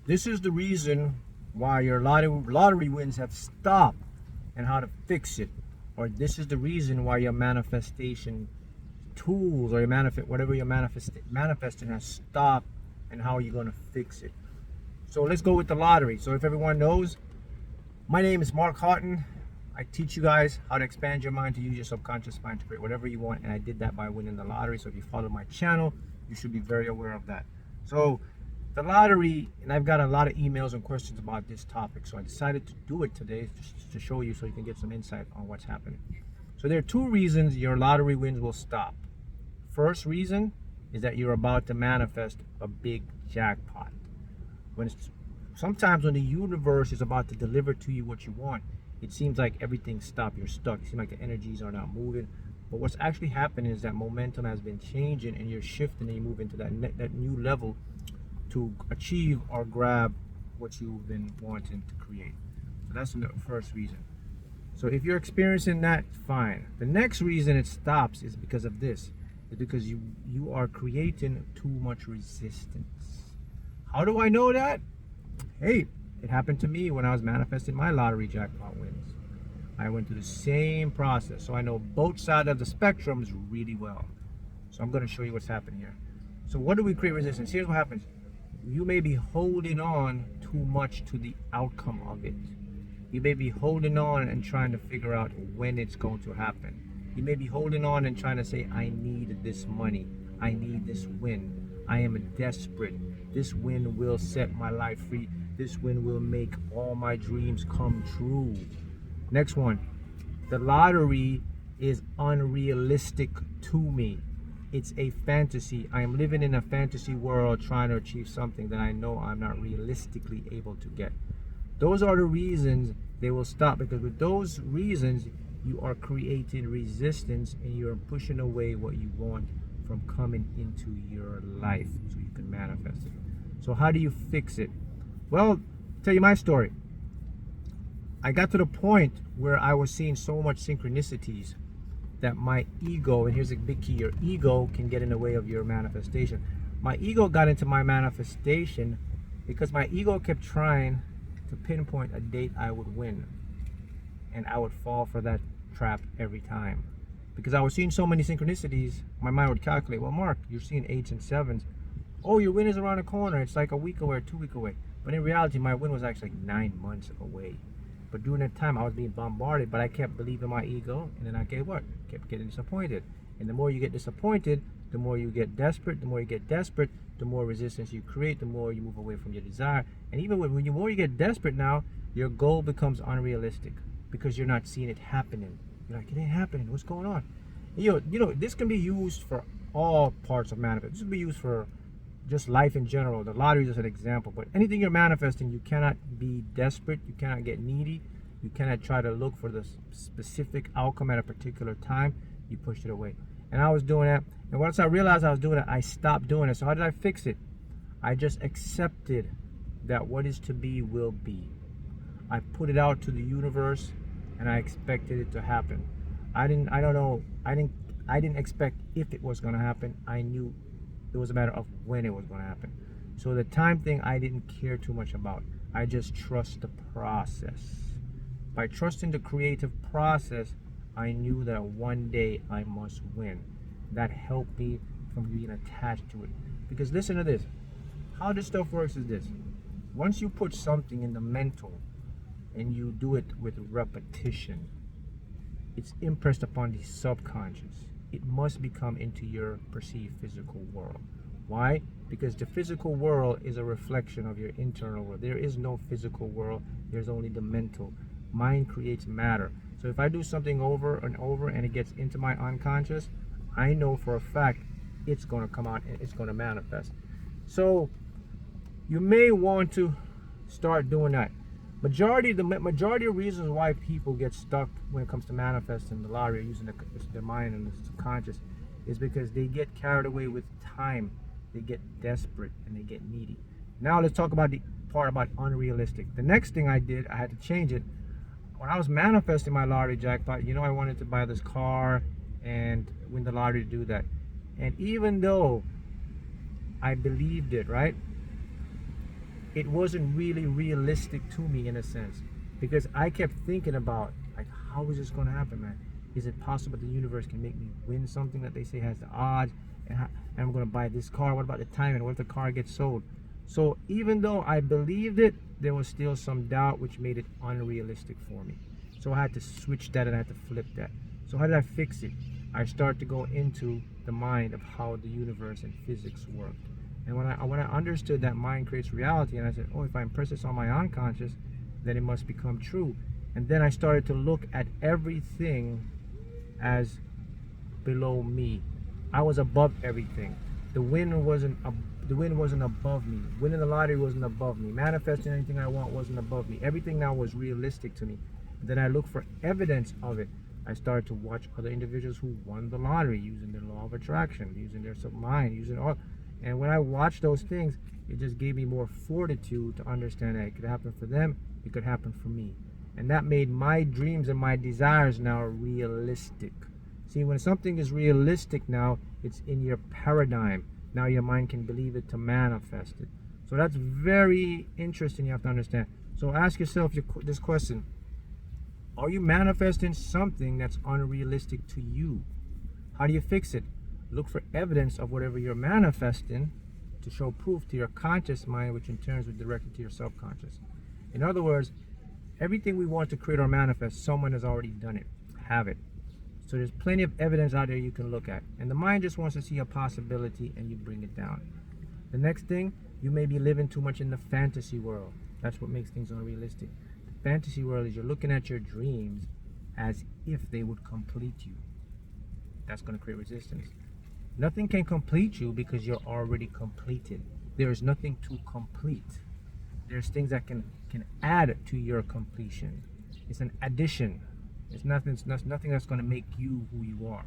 This is the reason why your lottery wins have stopped and how to fix it. Or this is the reason why your manifestation tools or your whatever you're manifesting has stopped and how you're going to fix it. So let's go with the lottery. So if everyone knows, my name is Mark Houghton. I teach you guys how to expand your mind, to use your subconscious mind to create whatever you want, and I did that by winning the lottery. So if you follow my channel, you should be very aware of that. So the lottery, and I've got a lot of emails and questions about this topic, so I decided to do it today just to show you so you can get some insight on what's happening. So there are two reasons your lottery wins will stop. First reason is that you're about to manifest a big jackpot. Sometimes when the universe is about to deliver to you what you want, it seems like everything's stopped. You're stuck. It seems like the energies are not moving. But what's actually happening is that momentum has been changing, and you're shifting, and you move into that new level to achieve or grab what you've been wanting to create. So that's the first reason. So if you're experiencing that, fine. The next reason it stops is because of this. It's because you are creating too much resistance. How do I know that? Hey, it happened to me when I was manifesting my lottery jackpot wins. I went through the same process, so I know both sides of the spectrums really well. So I'm going to show you what's happening here. So what do we create resistance? Here's what happens. You may be holding on too much to the outcome of it. You may be holding on and trying to figure out when it's going to happen. You may be holding on and trying to say, I need this money. I need this win. I am desperate. This win will set my life free. This win will make all my dreams come true. Next one. The lottery is unrealistic to me. It's a fantasy. I am living in a fantasy world trying to achieve something that I know I'm not realistically able to get. Those are the reasons they will stop, because with those reasons, you are creating resistance and you're pushing away what you want from coming into your life so you can manifest it. So how do you fix it? Well, I'll tell you my story. I got to the point where I was seeing so much synchronicities that my ego, and here's a big key, your ego can get in the way of your manifestation. My ego got into my manifestation because my ego kept trying to pinpoint a date I would win, and I would fall for that trap every time. Because I was seeing so many synchronicities, my mind would calculate, well, Mark, you're seeing 8s and 7s. Oh, your win is around the corner. It's like a week away or 2 weeks away. But in reality, my win was actually like 9 months away. But during that time, I was being bombarded, but I kept believing my ego, and then I kept getting disappointed. And the more you get disappointed, the more you get desperate. The more you get desperate, the more resistance you create, the more you move away from your desire. And even when the more you get desperate now, your goal becomes unrealistic because you're not seeing it happening. You're like, it ain't happening. What's going on? You know, this can be used for all parts of manifest. This can be used for just life in general. The lottery is just an example, but anything you're manifesting, you cannot be desperate. You cannot get needy. You cannot try to look for the specific outcome at a particular time. You push it away. And I was doing that. And once I realized I was doing it, I stopped doing it. So how did I fix it? I just accepted that what is to be will be. I put it out to the universe, and I expected it to happen. I didn't expect if it was going to happen. I knew it was a matter of when it was going to happen. So the time thing I didn't care too much about. I just trust the process. By trusting the creative process, I knew that one day I must win. That helped me from being attached to it. Because listen to this. How this stuff works is this. Once you put something in the mental and you do it with repetition, it's impressed upon the subconscious. It must become into your perceived physical world. Why? Because the physical world is a reflection of your internal world. There is no physical world. There's only the mental. Mind creates matter. So if I do something over and over and it gets into my unconscious, I know for a fact it's going to come out and it's going to manifest. So you may want to start doing that. The majority of reasons why people get stuck when it comes to manifesting the lottery, using their mind and the subconscious, is because they get carried away with time. They get desperate and they get needy. Now let's talk about the part about unrealistic. The next thing I did, I had to change it. When I was manifesting my lottery jackpot, I wanted to buy this car and win the lottery to do that. And even though I believed it, right? it wasn't really realistic to me in a sense, because I kept thinking about, like, how is this going to happen, man? Is it possible the universe can make me win something that they say has the odds, and I'm going to buy this car? What about the timing? What if the car gets sold? So even though I believed it, there was still some doubt, which made it unrealistic for me. So I had to switch that and I had to flip that. So how did I fix it? I started to go into the mind of how the universe and physics worked. And when I understood that mind creates reality, and I said, oh, if I impress this on my unconscious, then it must become true. And then I started to look at everything as below me. I was above everything. The win wasn't above me. Winning the lottery wasn't above me. Manifesting anything I want wasn't above me. Everything now was realistic to me. Then I looked for evidence of it. I started to watch other individuals who won the lottery using their law of attraction, using their submind, using all. And when I watched those things, it just gave me more fortitude to understand that it could happen for them, it could happen for me. And that made my dreams and my desires now realistic. See, when something is realistic now, it's in your paradigm. Now your mind can believe it to manifest it. So that's very interesting, you have to understand. So ask yourself this question. Are you manifesting something that's unrealistic to you? How do you fix it? Look for evidence of whatever you're manifesting to show proof to your conscious mind, which in turn is directed to your subconscious. In other words, everything we want to create or manifest, someone has already done it, have it. So there's plenty of evidence out there you can look at. And the mind just wants to see a possibility and you bring it down. The next thing, you may be living too much in the fantasy world. That's what makes things unrealistic. The fantasy world is you're looking at your dreams as if they would complete you. That's going to create resistance. Nothing can complete you because you're already completed. There is nothing to complete. There's things that can add to your completion. It's an addition. It's nothing that's going to make you who you are.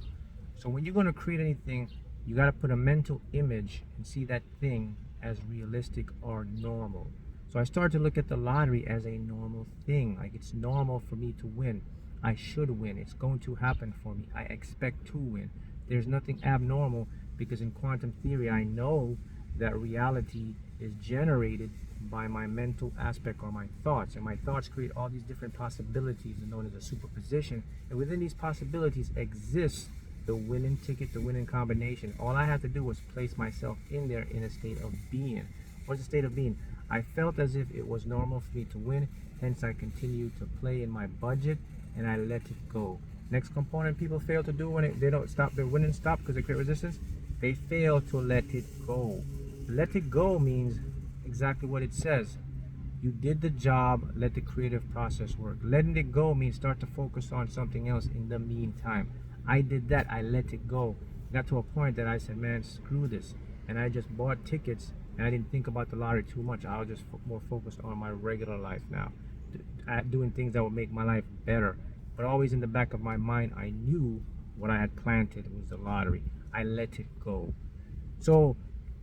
So when you're going to create anything, you got to put a mental image and see that thing as realistic or normal. So I started to look at the lottery as a normal thing. Like, it's normal for me to win. I should win. It's going to happen for me. I expect to win. There's nothing abnormal, because in quantum theory, I know that reality is generated by my mental aspect or my thoughts. And my thoughts create all these different possibilities known as a superposition. And within these possibilities exists the winning ticket, the winning combination. All I had to do was place myself in there in a state of being. What's the state of being? I felt as if it was normal for me to win, hence I continued to play in my budget and I let it go. Next component people fail to do when they don't stop their winning stop because they create resistance, they fail to let it go. Let it go means exactly what it says. You did the job, let the creative process work. Letting it go means start to focus on something else in the meantime. I did that, I let it go. Got to a point that I said, man, screw this. And I just bought tickets and I didn't think about the lottery too much. I was just more focused on my regular life now, doing things that would make my life better. But always in the back of my mind, I knew what I had planted was the lottery. I let it go. So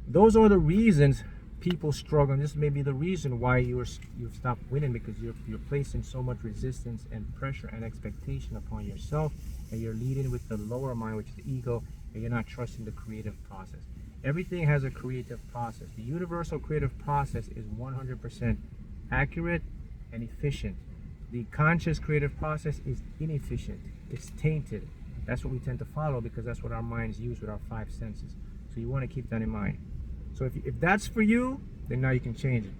those are the reasons people struggle. And this may be the reason why you've stopped winning, because you're placing so much resistance and pressure and expectation upon yourself, and you're leading with the lower mind, which is the ego, and you're not trusting the creative process. Everything has a creative process. The universal creative process is 100% accurate and efficient. The conscious creative process is inefficient. It's tainted. That's what we tend to follow because that's what our minds use with our five senses. So you want to keep that in mind. So if that's for you, then now you can change it.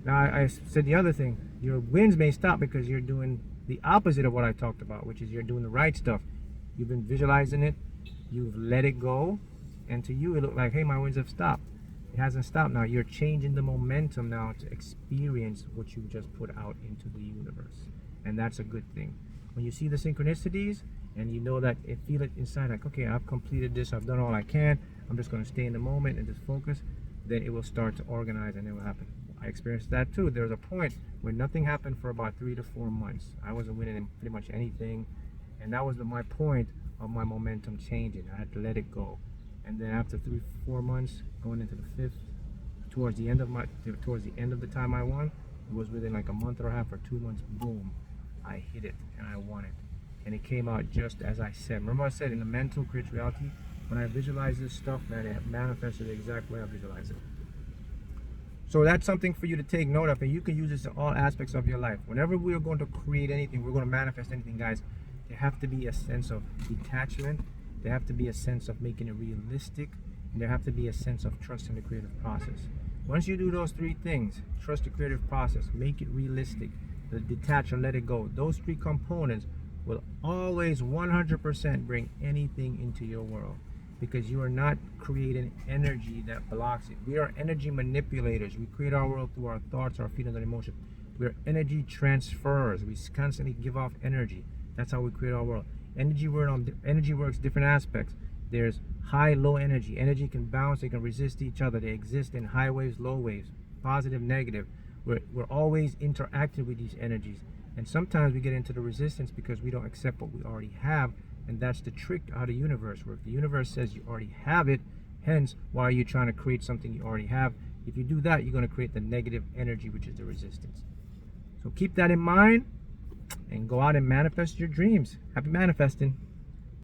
Now I said the other thing, your wins may stop because you're doing the opposite of what I talked about, which is you're doing the right stuff. You've been visualizing it, you've let it go, and to you it looked like, hey, my wins have stopped. It hasn't stopped now. You're changing the momentum now to experience what you just put out into the universe. And that's a good thing. When you see the synchronicities and you know that feel it inside, like, okay, I've completed this, I've done all I can, I'm just going to stay in the moment and just focus, then it will start to organize and it will happen. I experienced that too. There was a point where nothing happened for about 3 to 4 months. I wasn't winning in pretty much anything, and that was my point of my momentum changing. I had to let it go. And then after 3 or 4 months, going into the 5th, towards the end of the time I won, it was within like a month or a half or 2 months, boom, I hit it and I won it. And it came out just as I said. Remember I said in the mental creates reality? When I visualize this stuff, man, it manifested the exact way I visualize it. So that's something for you to take note of, and you can use this in all aspects of your life. Whenever we are going to create anything, we're going to manifest anything, guys, there have to be a sense of detachment. There have to be a sense of making it realistic, and there have to be a sense of trusting the creative process. Once you do those three things, trust the creative process, make it realistic, detach and let it go, those three components will always 100% bring anything into your world, because you are not creating energy that blocks it. We are energy manipulators. We create our world through our thoughts, our feelings, and emotions. We are energy transferers. We constantly give off energy. That's how we create our world. Energy works different aspects. There's high, low energy. Energy can bounce. They can resist each other. They exist in high waves, low waves, positive, negative. We're always interacting with these energies. And sometimes we get into the resistance because we don't accept what we already have. And that's the trick to how the universe works. The universe says you already have it. Hence, why are you trying to create something you already have? If you do that, you're going to create the negative energy, which is the resistance. So keep that in mind and go out and manifest your dreams. Happy manifesting.